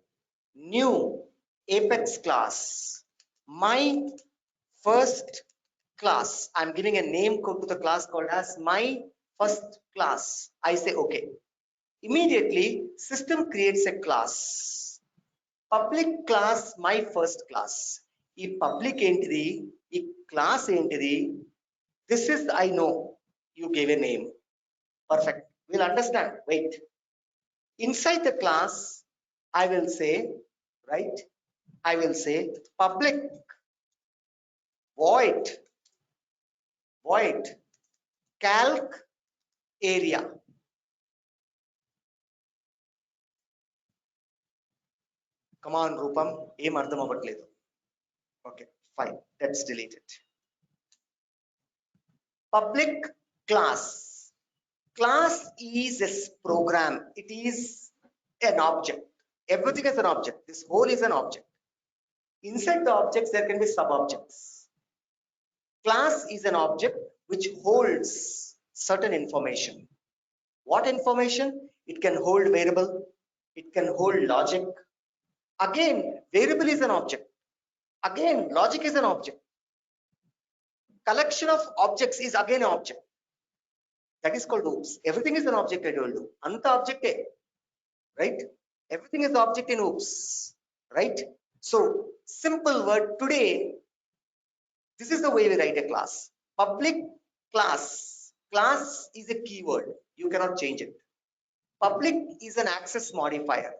new, Apex class. My first class. I'm giving a name code to the class called as my first class. I say okay. Immediately, system creates a class. Public class, my first class. Ee public entity, ee class entity. This is, I know, you gave a name. Perfect. We'll understand. Wait. Inside the class, I will say, right? I will say public void calc area. Come on, Rupam. Em ardham avvatledu. Okay, fine. Let's delete it. Public class. Class is a program. It is an object. Everything is an object. This whole is an object. Inside the objects, there can be sub-objects. Class is an object which holds certain information. What information? It can hold variable. It can hold logic. Again, variable is an object. Again, logic is an object. Collection of objects is again an object. That is called OOPS. Everything is an object, I told you. Anta object, right? Everything is object in OOPS, right? So, simple word today, this is the way we write a class. Public class. Class is a keyword. You cannot change it. Public is an access modifier.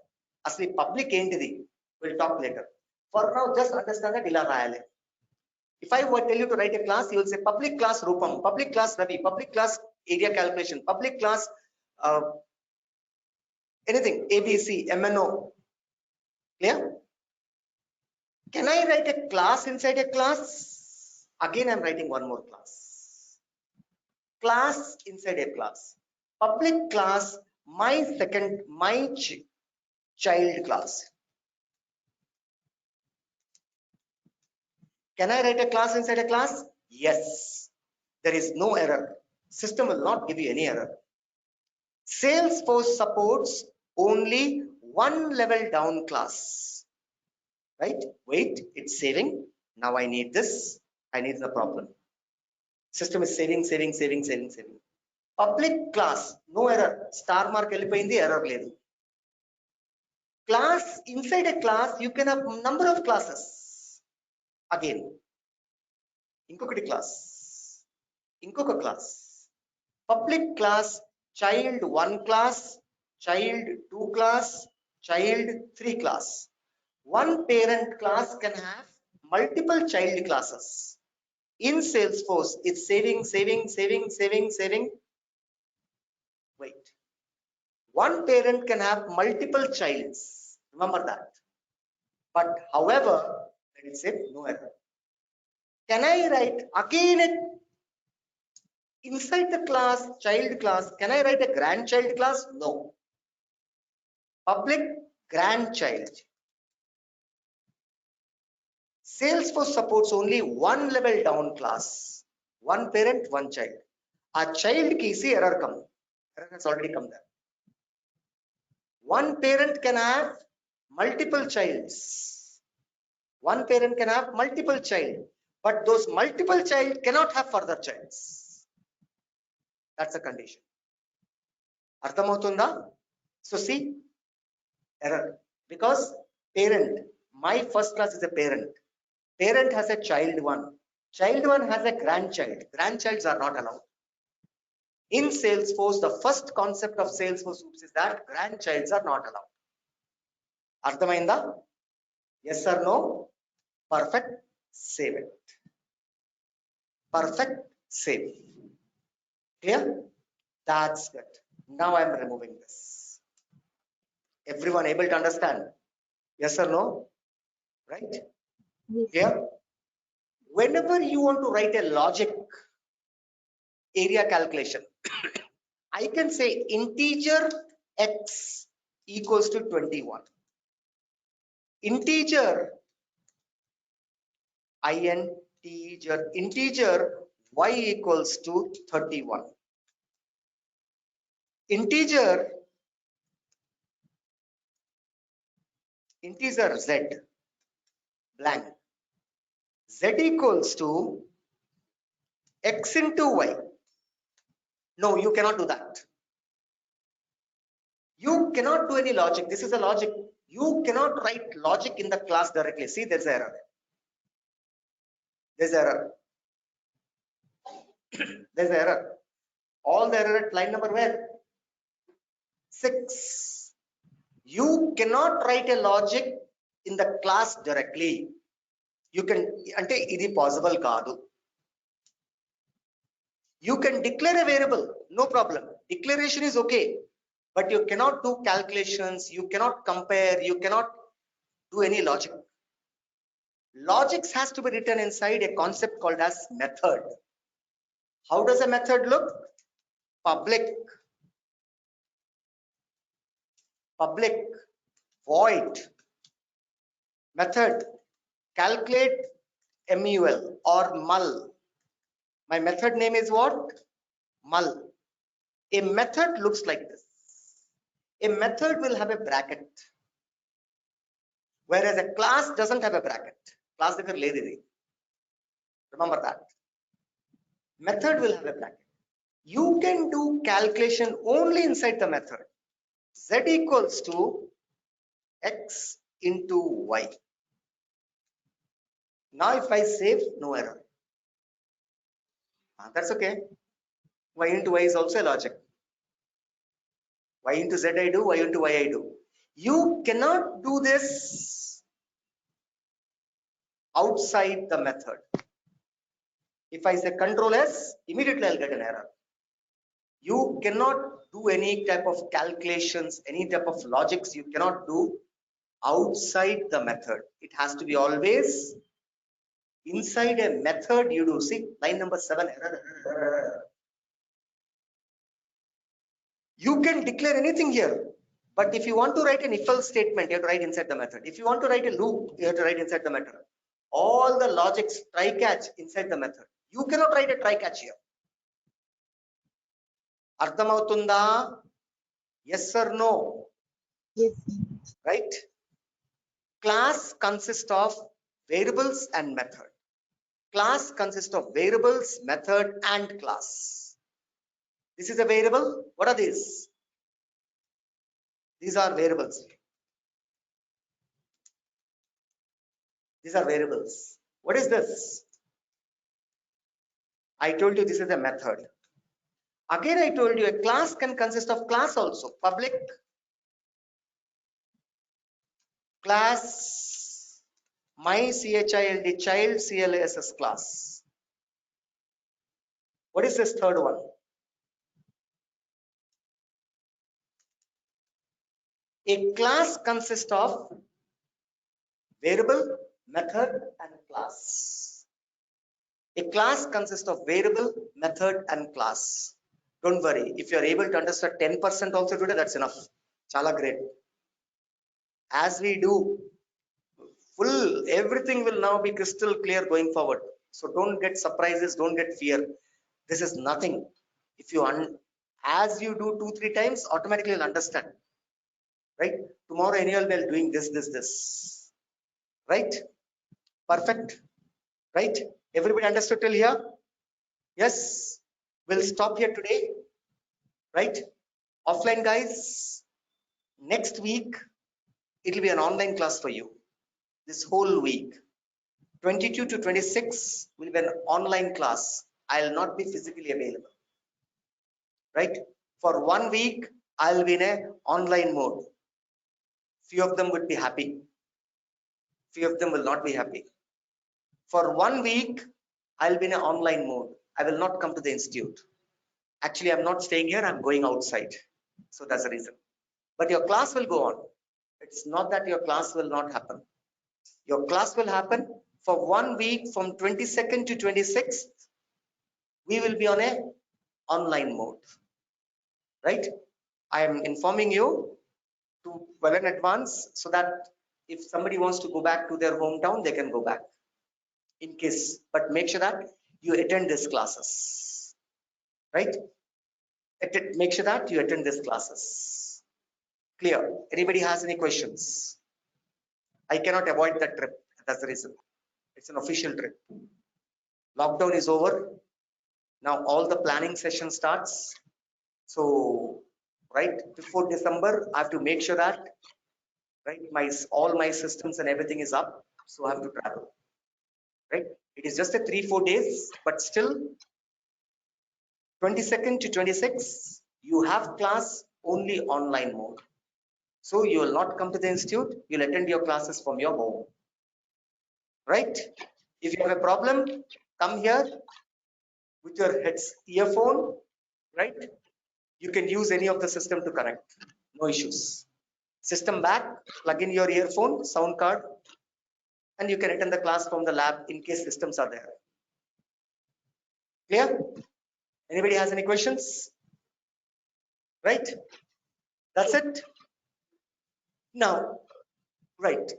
Asli public entity. We'll talk later. For now, just understand that ila rayale. If I were tell you to write a class, you will say public class Rupam, public class Ravi, public class area calculation, public class anything, ABC, MNO. Clear? Can I write a class inside a class? Again, I'm writing one more class. Class inside a class. Public class, my child class. Can I write a class inside a class? Yes. There is no error. System will not give you any error. Salesforce supports only one level down class. Right? Wait, it's saving. Now I need this. I need the problem. System is saving. Public class, no error. Star mark వెళ్ళిపోయింది, error లేదు. Class, inside a class, you can have number of classes. Again, ఇంకొకటి class, ఇంకొక class. Public class, child 1 class, child 2 class, child 3 class. One parent class can have multiple child classes. In Salesforce, it's saving. Wait. One parent can have multiple childs. Remember that. But however, let it say no error. Can I write again inside the class, child class, can I write a grandchild class? No. Public grandchild. Salesforce supports only one level down class. One parent, one child. A child ki see error come. Error has already come there. One parent can have multiple childs. One parent can have multiple child, but those multiple child cannot have further childs. That's a condition. Arthamavutunda? So see, error, because parent, my first class is a parent. Parent has a child 1. Child 1 has a grandchild. Grandchilds are not allowed. In Salesforce, the first concept of Salesforce is that grandchilds are not allowed. Arthamainda? Yes or no? Perfect. Save it. Perfect. Save. Clear? That's good. Now I am removing this. Everyone able to understand? Yes or no? Right? Clear? Whenever you want to write a logic area calculation, I can say integer x equals to 21. Integer y equals to 31. Integer z blank z equals to x into y. No, you cannot do that. You cannot do any logic. This is a logic. You cannot write logic in the class directly. See, there's an error. There's error. There's error. All the error at line number where? 6. You cannot write a logic in the class directly. You can, ante idi possible kaadu. You can declare a variable, no problem. Declaration is okay, but you cannot do calculations, you cannot compare, you cannot do any logic. Logics has to be written inside a concept called as method. How does a method look? Public void method calculate mul or mul. My method name is what? Mul. A method looks like this. A method will have a bracket, whereas a class doesn't have a bracket. Class dekar ledidi. Remember that. Method will have a bracket. You can do calculation only inside the method. Z equals to x into y. Now if I save, no error. That's okay. Y into y is also a logic. Y into z I do, y into y I do. You cannot do this outside the method. If I say control S, immediately I'll get an error. You cannot do any type of calculations, any type of logics you cannot do outside the method. It has to be always inside a method. You do. See line number 7, error. You can declare anything here, but if you want to write an if-else statement, you have to write inside the method. If you want to write a loop, you have to write inside the method. All the logics try-catch inside the method. You cannot write a try-catch here. Arthamavutunda? Yes or no? Yes. Right? Class consists of variables and method. Class consists of variables, method, and class. This is a variable. What are these? These are variables. These are variables. What is this? I told you this is a method. Again, I told you a class can consist of class also. Public class, my child, child CLSS class. What is this third one? A class consists of variable, method, and class. A class consists of variable, method, and class. Don't worry, if you are able to understand 10% also today, that's enough. Chala great. As we do full, everything will now be crystal clear going forward. So don't get surprises, don't get fear. This is nothing. If you as you do 2-3 times, automatically you'll understand. Right? Tomorrow anyone will be doing this. Right? Perfect. Right? Everybody understood till here? Yes. We'll stop here today. Right? Offline guys, next week it will be an online class for you. This whole week. 22 to 26 will be an online class. I'll not be physically available. Right? For 1 week, I'll be in an online mode. Few of them would be happy. Few of them will not be happy. For 1 week, I'll be in an online mode. I will not come to the institute. Actually, I'm not staying here. I'm going outside. So that's the reason. But your class will go on. It's not that your class will not happen. Your class will happen for 1 week from 22nd to 26th. We will be on a online mode. Right? I am informing you to well in advance so that if somebody wants to go back to their hometown, they can go back in case, but make sure that you attend these classes, right? Make sure that you attend these classes. Clear? Anybody has any questions? I cannot avoid that trip. That's the reason. It's an official trip. Lockdown is over. Now all the planning session starts. So, right before December, I have to make sure that right all my systems and everything is up. So I have to travel. Right? It is just a 3-4 days, but still 22nd to 26th, you have class only online mode. So you will not come to the institute, you'll attend your classes from your home. Right? If you have a problem, come here with your earphone, right? You can use any of the system to connect, no issues. System back, plug in your earphone, sound card, and you can attend the class from the lab in case systems are there. Clear? Anybody has any questions? Right? That's it. Now, right.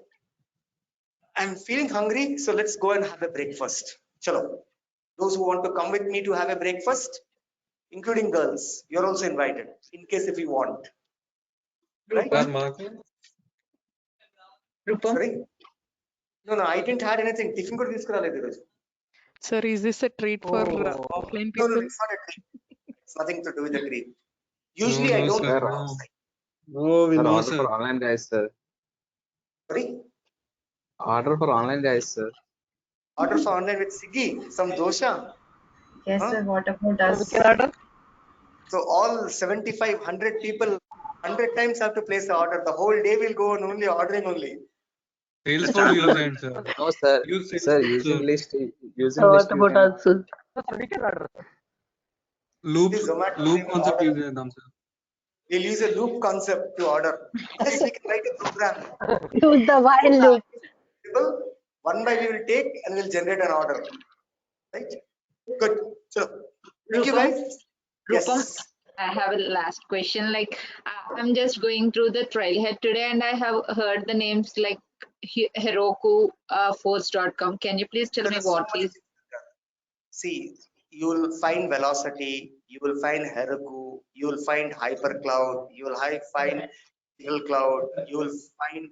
I'm feeling hungry, so let's go and have a breakfast. Chalo. Those who want to come with me to have a breakfast, including girls, you're also invited in case if you want. Right? Sorry? No, I didn't have anything. Tiffin could this. Sir, is this a treat for offline people? No, it's not a treat. It's nothing to do with the treat. Usually I don't. Sir, No, we sir, know, order sir. for online guys, sir. Sorry? Order for online guys, sir. Order for online with Siggy, some dosha. Yes, Huh? sir. What about us? So all 75, 100 people, 100 times have to place the order. The whole day will go on only ordering only. Salesforce use and sir. No, sir. Use Sir, Salesforce, using sir. list, What you about can. us? Loop This Zomato loop will concept order. use them, sir. We'll use a loop concept to order. Yes, we can write a program. Use the while loop. One by we will take and we'll generate an order. Right? Good. So, thank you Rupam? guys. Rupam, Yes. I have a last question. Like, I'm just going through the trailhead today and I have heard the names like Heroku, force.com. Can you please tell There me are so what many is? things there. See, you will find Velocity, you will find Heroku, you will find HyperCloud, you will find Google Cloud, you will find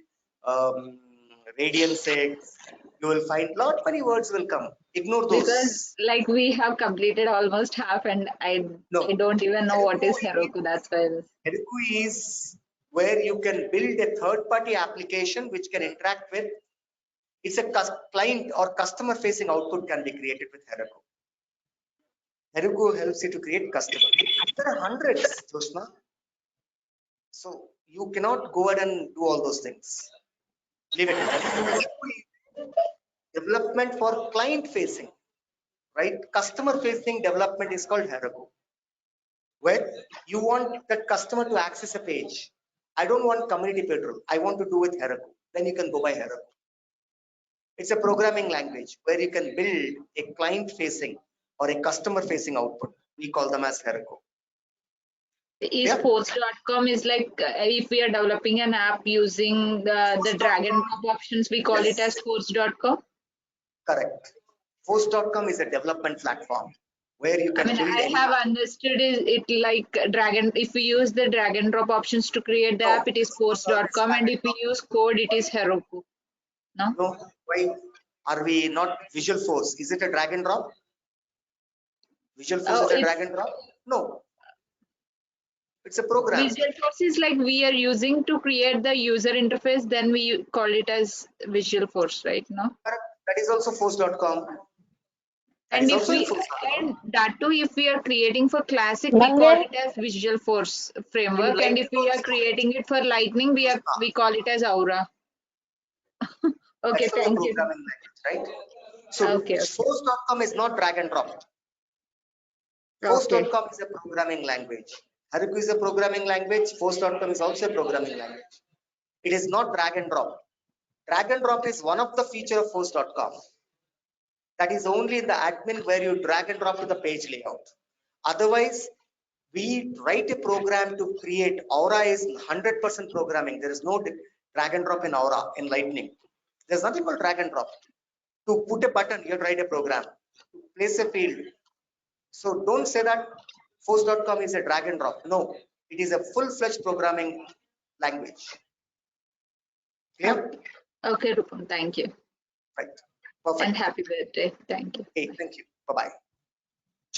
Radian 6, You will find lot many words will come. Ignore those. Because like we have completed almost half and I don't even know what is Heroku. That's why I was. Heroku is where you can build a third-party application which can interact with. It's a client or customer-facing output can be created with Heroku. Heroku helps you to create customer. There are hundreds, Jyotsna. So you cannot go ahead and do all those things. Leave it. Development for client-facing, right? Customer-facing development is called Heroku. Where you want that customer to access a page. I don't want community petrol. I want to do with Heroku. Then you can go by Heroku. It's a programming language where you can build a client-facing or a customer-facing output. We call them as Heroku. Esports.com is like if we are developing an app using the drag and drop options, we call it as sports.com. Correct. Force.com is a development platform where you can build. I have understood it like if we use the drag and drop options to create the app, it is force.com, and if we use code, it is Heroku. No? No, why are we not Visual Force? Is it a drag and drop? Visual Force is a drag and drop? No. It's a program. Visual Force is like we are using to create the user interface, then we call it as Visual Force, right? No? That is also force.com. And if that too, if we are creating for Classic, we call it as Visual Force framework, and if we are creating it for Lightning, we call it as Aura. Okay, thank you. Right? So force.com is not drag and drop. Force.com is a programming language. Heroku is a programming language. Force.com is also a programming language. It is not drag and drop. Drag and drop is one of the feature of force.com. That is only in the admin where you drag and drop to the page layout. Otherwise, we write a program to create. Aura is 100% programming. There is no drag and drop in Aura, in Lightning. There's nothing called drag and drop. To put a button, you write a program. To place a field. So don't say that force.com is a drag and drop. No, it is a full-fledged programming language. Clear? Okay, Rupam, thank you. Right. Perfect. And happy birthday. Thank you. Okay, thank you. Bye-bye.